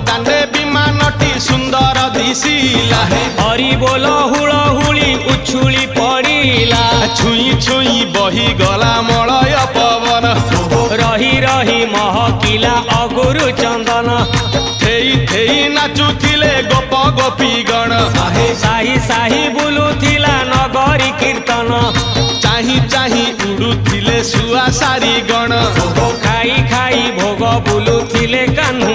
दांडे विमानटी सुंदर दिशिला हरि बोल हुलहुली उछुली पड़िला छुई छुई बही गला मलय पवन रही रही महकिला अगुरु चंदन थेई थेई नाचुथिले गोप गोपी गण साही साही बुलुथिला नगरी कीर्तन चाही चाही उड़ुथिले सुआ सारी गण खाई खाई भोग बुलुथिले कान्हा